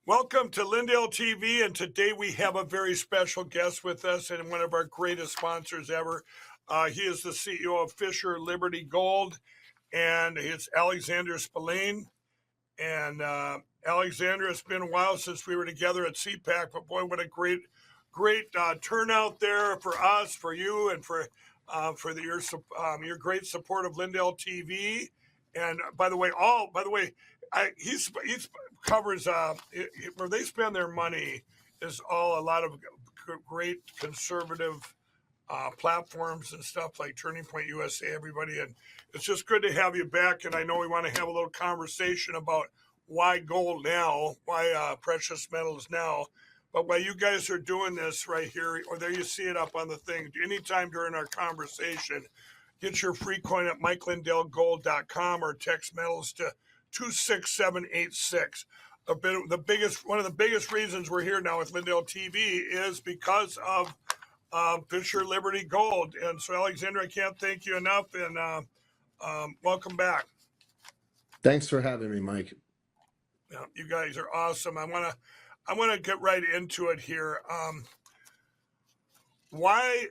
Welcome to Lindell TV, and today we have a very special guest with us and one of our greatest sponsors ever. He is the CEO of Fisher Liberty Gold, and it's Alexander Spillane. And Alexander, it's been a while since we were together at CPAC, but boy, what a great turnout there for us, for you, and for your great support of Lindell TV. And by the way, he covers where they spend their money is all a lot of great conservative platforms and stuff like Turning Point USA, everybody. And it's just good to have you back. And I know we want to have a little conversation about why gold now, why precious metals now. But while you guys are doing this right here, or there you see it up on the thing, anytime during our conversation, get your free coin at MikeLindellGold.com or text metals to 26786. One of the biggest reasons we're here now with Lindell TV is because of Fisher Liberty Gold. And so, Alexander, I can't thank you enough, and welcome back. Thanks for having me, Mike. Yeah, you guys are awesome. I want to get right into it here. Why,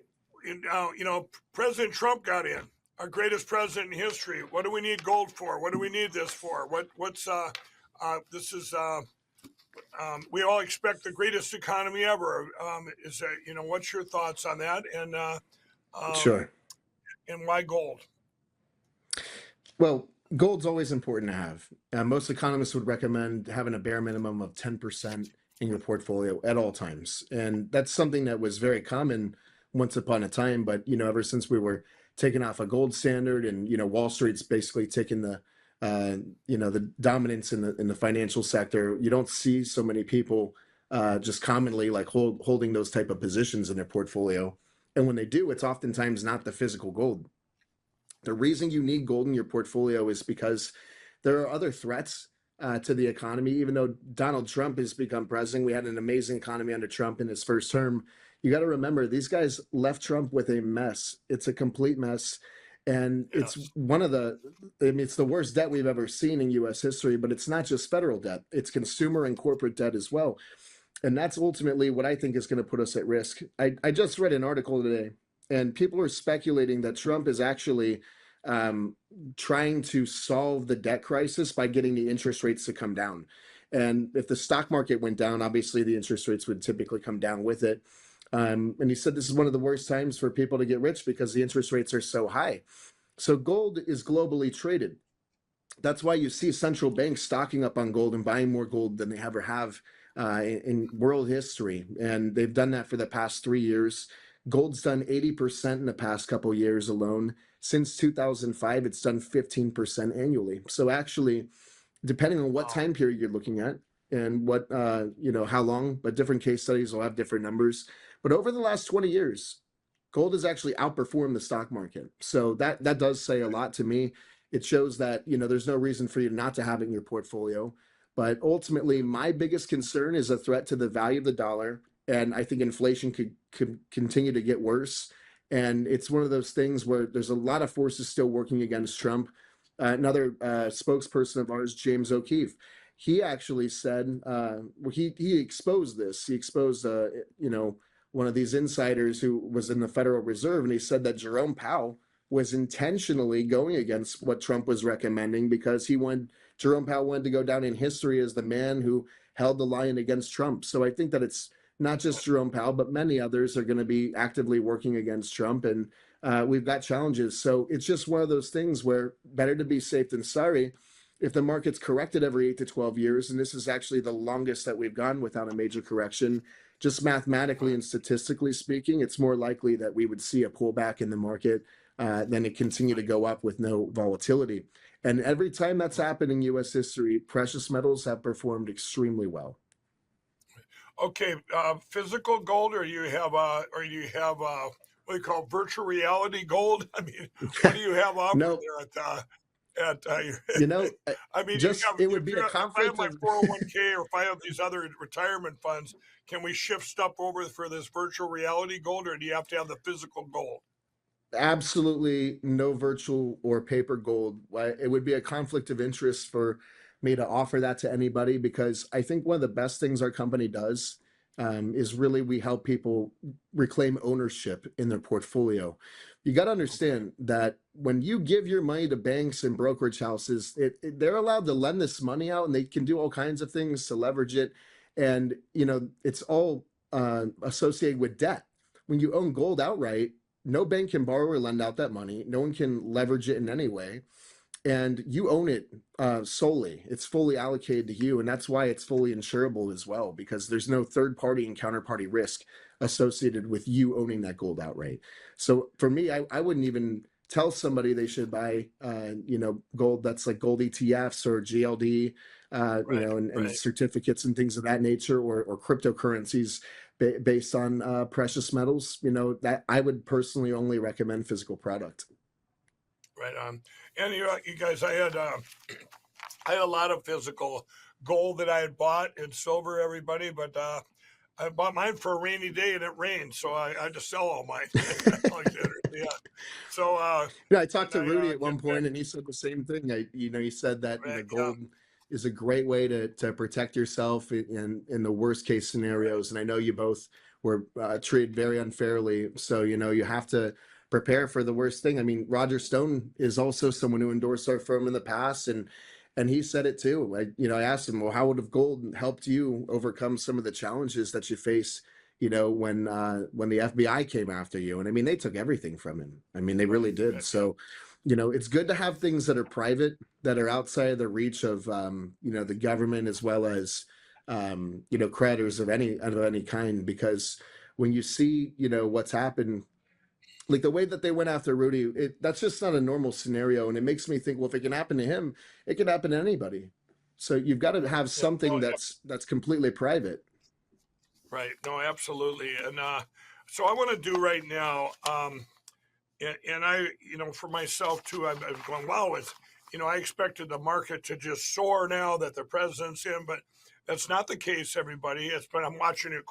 President Trump got in, our greatest president in history. What do we need gold for? What do we need this for? We all expect the greatest economy ever. What's your thoughts on that? And Sure. And why gold? Well, gold's always important to have. Most economists would recommend having a bare minimum of 10% in your portfolio at all times. And that's something that was very common once upon a time. But, ever since we were taken off a gold standard and, Wall Street's basically taken the dominance in the financial sector, you don't see so many people just commonly like holding those type of positions in their portfolio. And when they do, it's oftentimes not the physical gold. The reason you need gold in your portfolio is because there are other threats to the economy. Even though Donald Trump has become president, we had an amazing economy under Trump in his first term. you got to remember these guys left Trump with a mess. It's a complete mess. And it's Yes. one of the, I mean, it's the worst debt we've ever seen in US history, but it's not just federal debt, it's consumer and corporate debt as well. And that's ultimately what I think is going to put us at risk. I just read an article today, and people are speculating that Trump is actually trying to solve the debt crisis by getting the interest rates to come down. And if the stock market went down, obviously the interest rates would typically come down with it. And he said this is one of the worst times for people to get rich because the interest rates are so high. So gold is globally traded. That's why you see central banks stocking up on gold and buying more gold than they ever have in world history. And they've done that for the past 3 years. Gold's done 80% in the past couple of years alone. Since 2005, it's done 15% annually. So actually, depending on what time period you're looking at and what, how long, but different case studies will have different numbers. But over the last 20 years, gold has actually outperformed the stock market. So that does say a lot to me. It shows that, there's no reason for you not to have it in your portfolio. But ultimately, my biggest concern is a threat to the value of the dollar. And I think inflation could continue to get worse. And it's one of those things where there's a lot of forces still working against Trump. Another spokesperson of ours, James O'Keefe, he actually said, he exposed this. He exposed, one of these insiders who was in the Federal Reserve, and he said that Jerome Powell was intentionally going against what Trump was recommending because Jerome Powell wanted to go down in history as the man who held the line against Trump. So I think that it's not just Jerome Powell, but many others are going to be actively working against Trump, and we've got challenges. So it's just one of those things where better to be safe than sorry. If the market's corrected every 8 to 12 years, and this is actually the longest that we've gone without a major correction, just mathematically and statistically speaking, it's more likely that we would see a pullback in the market than it continue to go up with no volatility. And every time that's happened in U.S. history, precious metals have performed extremely well. Okay, physical gold, or you have what do you call virtual reality gold? I mean, what do you have offered No. there I mean, it would be a if I have conflict my of 401k or if I have these other retirement funds, can we shift stuff over for this virtual reality gold, or do you have to have the physical gold? absolutely no virtual or paper gold. It would be a conflict of interest for me to offer that to anybody because I think one of the best things our company does is really we help people reclaim ownership in their portfolio. You got to understand that when you give your money to banks and brokerage houses, they're allowed to lend this money out and they can do all kinds of things to leverage it. And, it's all associated with debt. When you own gold outright, no bank can borrow or lend out that money. No one can leverage it in any way. And you own it solely. It's fully allocated to you. And that's why it's fully insurable as well, because there's no third party and counterparty risk associated with you owning that gold outright. So for me, I wouldn't even tell somebody they should buy, gold that's like gold ETFs or GLD, and certificates and things of that nature, or cryptocurrencies based on precious metals. That I would personally only recommend physical product. Right on. And you guys, I had a lot of physical gold that I had bought and silver, everybody, but I bought mine for a rainy day and it rained, so I had to sell all mine. Yeah. So I talked to Rudy at one point, and he said the same thing. He said that gold is a great way to protect yourself in the worst case scenarios. And I know you both were treated very unfairly, so you have to prepare for the worst thing. I mean, Roger Stone is also someone who endorsed our firm in the past, and he said it too. I asked him, well, how would have gold helped you overcome some of the challenges that you face, when the FBI came after you? And I mean, they took everything from him. I mean, they really did. So, it's good to have things that are private, that are outside of the reach of, the government, as well as, creditors of any kind, because when you see, what's happened, like the way that they went after Rudy, that's just not a normal scenario. And it makes me think, well, if it can happen to him, it can happen to anybody. So you've got to have something that's completely private. Right. No, absolutely. And so I want to do right now, and I, for myself too, I'm going, wow, I expected the market to just soar now that the president's in, but that's not the case, everybody. I'm watching it,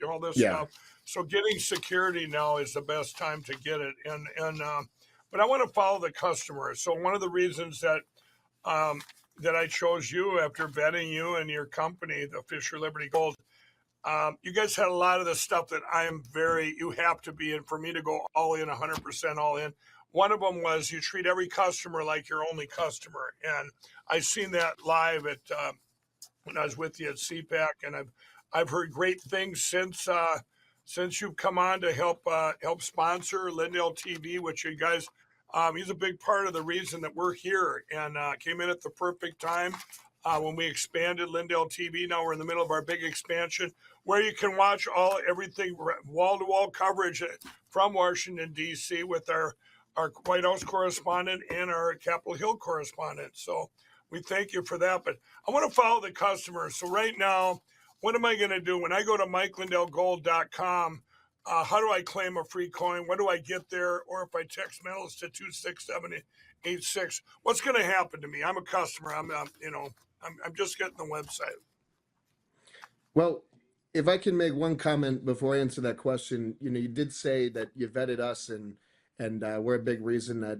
all this Yeah. stuff. So getting security now is the best time to get it. But I want to follow the customer. So one of the reasons that I chose you after vetting you and your company, the Fisher Liberty Gold, you guys had a lot of the stuff that you have to be in for me to go all in, 100% all in. One of them was you treat every customer like your only customer. And I seen that live at, when I was with you at CPAC, and I've heard great things since you've come on to help sponsor Lindell TV, which you guys, he's a big part of the reason that we're here, and came in at the perfect time when we expanded Lindell TV. Now we're in the middle of our big expansion, where you can watch everything wall-to-wall coverage from Washington D.C. with our White House correspondent and our Capitol Hill correspondent. So we thank you for that. But I want to follow the customer. So right now, what am I going to do when I go to MikeLindellGold.com? How do I claim a free coin? What do I get there? Or if I text metals to 26786, what's going to happen to me? I'm a customer. I'm just getting the website. Well, if I can make one comment before I answer that question, you did say that you vetted us and we're a big reason that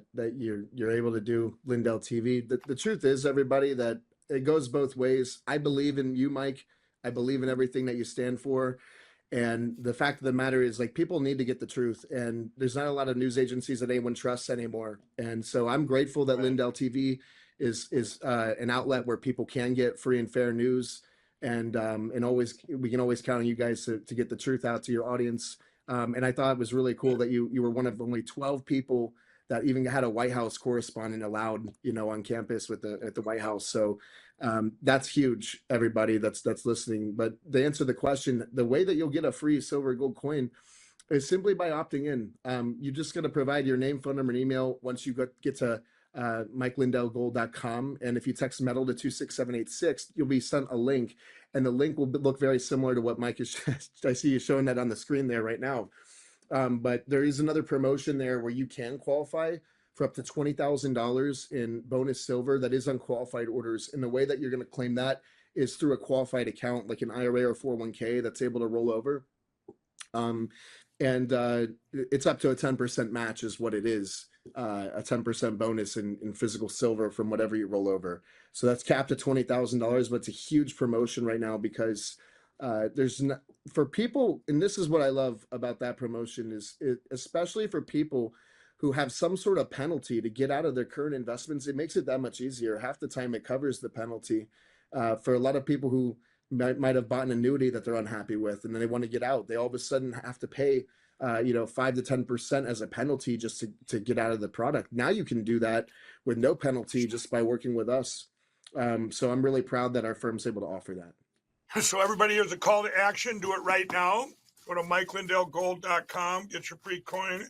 you're able to do Lindell TV. The truth is, everybody, that it goes both ways. I believe in you, Mike. I believe in everything that you stand for. And the fact of the matter is, like, people need to get the truth. And there's not a lot of news agencies that anyone trusts anymore. And so I'm grateful that Lindell TV is an outlet where people can get free and fair news. And we can always count on you guys to get the truth out to your audience. And I thought it was really cool that you were one of only 12 people that even had a White House correspondent allowed, on campus at the White House. So that's huge, everybody that's listening. But to answer the question, the way that you'll get a free silver gold coin is simply by opting in. You're just going to provide your name, phone number, and email once you get to MikeLindellGold.com. And if you text metal to 26786, you'll be sent a link. And the link will look very similar to what Mike is. I see you showing that on the screen there right now. But there is another promotion there where you can qualify for up to $20,000 in bonus silver. That is unqualified orders. And the way that you're going to claim that is through a qualified account, like an IRA or 401k that's able to roll over. It's up to a 10% match is what it is. A 10% bonus in physical silver from whatever you roll over. So that's capped at $20,000, but it's a huge promotion right now because for people, and this is what I love about that promotion especially for people who have some sort of penalty to get out of their current investments, it makes it that much easier. Half the time it covers the penalty. For a lot of people who might have bought an annuity that they're unhappy with, and then they want to get out, they all of a sudden have to pay 5 to 10% as a penalty just to get out of the product. Now you can do that with no penalty just by working with us. So I'm really proud that our firm's able to offer that. So everybody, here's a call to action. Do it right now. Go to MikeLindellGold.com. Get your free coin.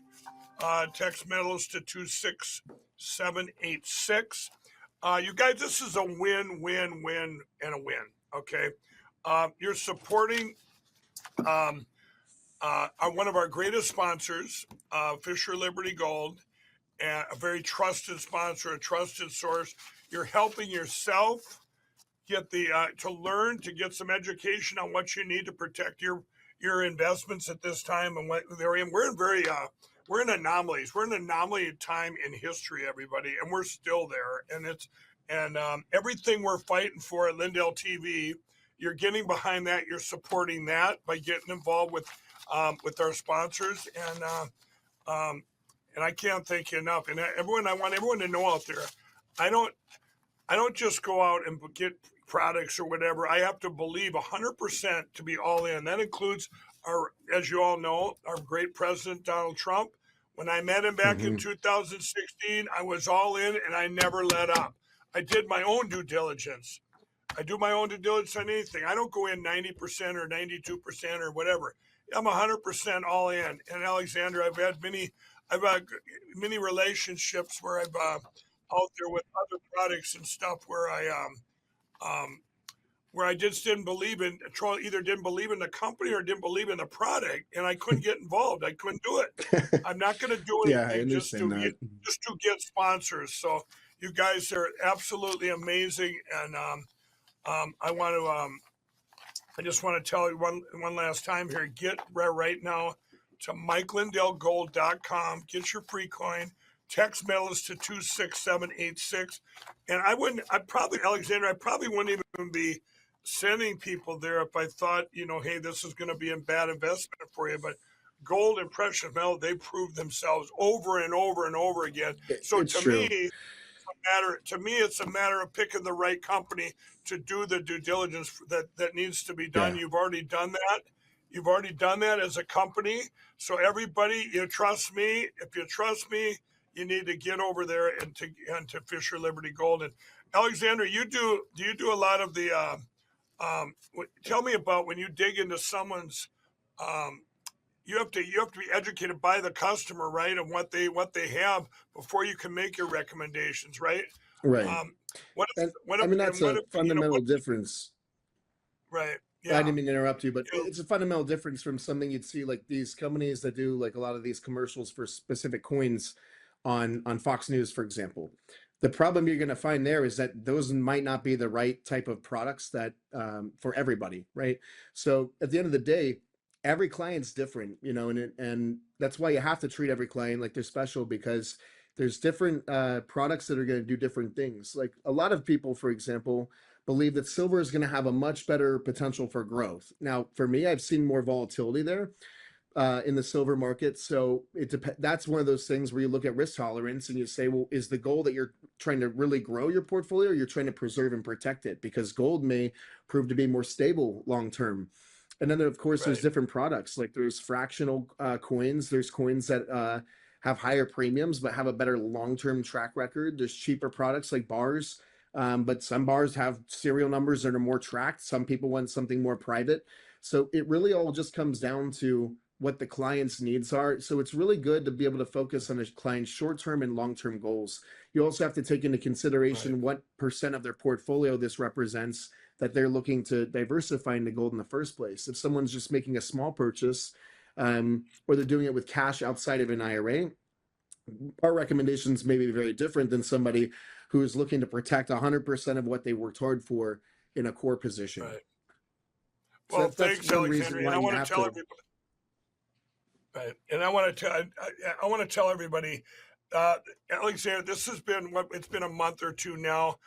Text metals to 26786. You guys, this is a win, win, win, and a win. Okay. You're supporting one of our greatest sponsors, Fisher Liberty Gold, and a very trusted sponsor, a trusted source. You're helping yourself get to learn, to get some education on what you need to protect your investments at this time and what they're in. We're in anomalies. We're in an anomaly time in history, everybody, and we're still there. And everything we're fighting for at Lindell TV, you're getting behind that. You're supporting that by getting involved with our sponsors, and I can't thank you enough. And I want everyone to know out there, I don't just go out and get products or whatever. I have to believe 100% to be all in. That includes as you all know, our great president, Donald Trump. When I met him back in 2016, I was all in and I never let up. I did my own due diligence. I do my own due diligence on anything. I don't go in 90% or 92% or whatever. I'm 100% all in. And Alexander, I've had many relationships where I've out there with other products and stuff where I just didn't believe in, either didn't believe in the company or didn't believe in the product, and I couldn't get involved. I couldn't do it. I'm not going to do anything just to get sponsors. So You guys are absolutely amazing, and I just want to tell you one last time here. Get right now to MikeLindellGold.com. Get your free coin. Text medalist to 26786. And Alexander, I probably wouldn't even be sending people there if I thought, hey, this is going to be a bad investment for you. But gold and precious metal, they prove themselves over and over and over again. So to me, it's a matter of picking the right company to do the due diligence that needs to be done. Yeah. You've already done that. You've already done that as a company. So everybody, you trust me. If you trust me, you need to get over there and to Fisher Liberty Gold. And Alexander, do you do a lot of the? Tell me about when you dig into someone's. You have to be educated by the customer, right, of what they have before you can make your recommendations, right? Right. That's a fundamental difference. Right. Yeah. I didn't mean to interrupt you, but it's a fundamental difference from something you'd see like these companies that do like a lot of these commercials for specific coins on Fox News, for example. The problem you're going to find there is that those might not be the right type of products that for everybody, right? So at the end of the day, every client's different, and that's why you have to treat every client like they're special, because there's different products that are going to do different things. Like a lot of people, for example, believe that silver is going to have a much better potential for growth. Now, for me, I've seen more volatility there in the silver market. So that's one of those things where you look at risk tolerance and you say, well, is the goal that you're trying to really grow your portfolio, or you're trying to preserve and protect it? Because gold may prove to be more stable long term. And then, of course, there's different products. Like there's fractional coins. There's coins that have higher premiums but have a better long-term track record. There's cheaper products like bars, but some bars have serial numbers that are more tracked. Some people want something more private. So it really all just comes down to what the client's needs are. So it's really good to be able to focus on a client's short-term and long-term goals. You also have to take into consideration what percent of their portfolio this represents that they're looking to diversify into gold in the first place. If someone's just making a small purchase, or they're doing it with cash outside of an IRA, our recommendations may be very different than somebody who is looking to protect 100% of what they worked hard for in a core position. Right. So well, thanks, Alexander. And I want to tell everybody. Right, and I want to tell everybody, Alexander, it's been a month or two now.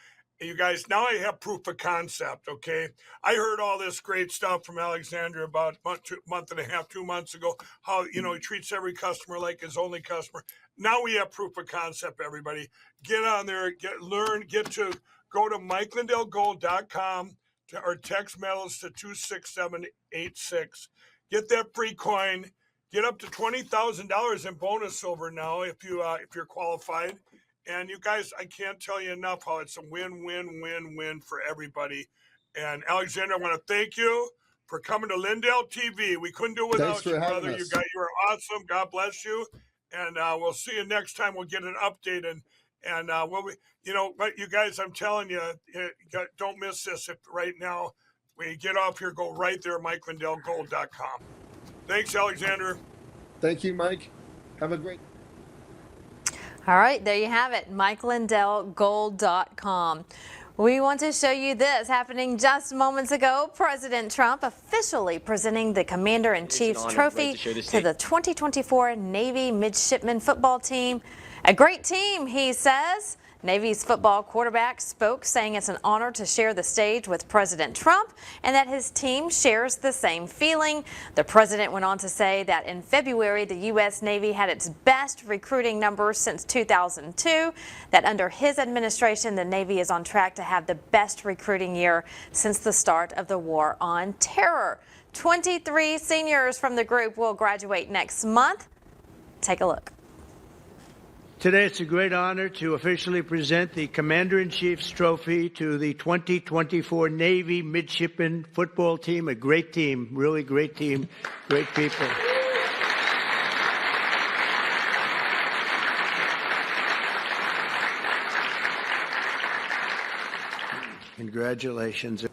You guys, now I have proof of concept, okay? I heard all this great stuff from Alexander about month and a half, 2 months ago, how, he treats every customer like his only customer. Now we have proof of concept, everybody. Get on there, go to MikeLindellGold.com or text medals to 26786. Get that free coin. Get up to $20,000 in bonus silver now if you're qualified. And you guys, I can't tell you enough how it's a win-win-win-win for everybody. And Alexander, I want to thank you for coming to Lindell TV. We couldn't do it without you, brother. You are awesome. God bless you. And we'll see you next time. We'll get an update. And you guys, I'm telling you, don't miss this. If right now, when you get off here, go right there, MikeLindellGold.com. Thanks, Alexander. Thank you, Mike. Have a great. All right, there you have it, MikeLindellGold.com. We want to show you this happening just moments ago. President Trump officially presenting the Commander-in-Chief's trophy to the 2024 Navy Midshipman football team. A great team, he says. Navy's football quarterback spoke, saying it's an honor to share the stage with President Trump and that his team shares the same feeling. The president went on to say that in February, the U.S. Navy had its best recruiting numbers since 2002, that under his administration, the Navy is on track to have the best recruiting year since the start of the War on Terror. 23 seniors from the group will graduate next month. Take a look. Today, it's a great honor to officially present the Commander-in-Chief's trophy to the 2024 Navy Midshipman football team. A great team, really great team, great people. Congratulations.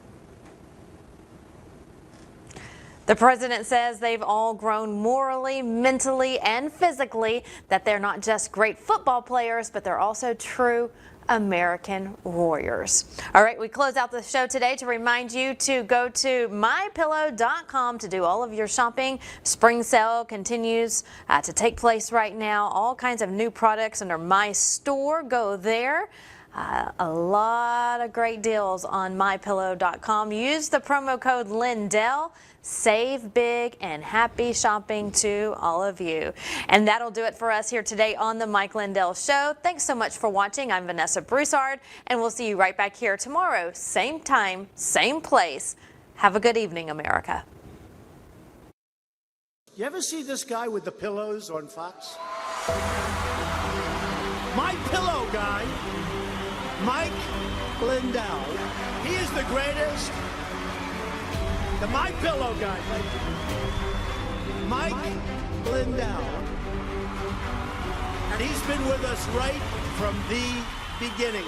The president says they've all grown morally, mentally, and physically, that they're not just great football players, but they're also true American Warriors. All right, we close out the show today to remind you to go to mypillow.com to do all of your shopping. Spring sale continues to take place right now. All kinds of new products under My Store. Go there. A lot of great deals on mypillow.com. Use the promo code Lindell. Save big and happy shopping to all of you. And that'll do it for us here today on the Mike Lindell Show. Thanks so much for watching. I'm Vanessa Broussard, and we'll see you right back here tomorrow. Same time, same place. Have a good evening, America. You ever see this guy with the pillows on Fox? My Pillow guy, Mike Lindell. He is the greatest. The My Pillow guy, Mike Lindell. And he's been with us right from the beginning.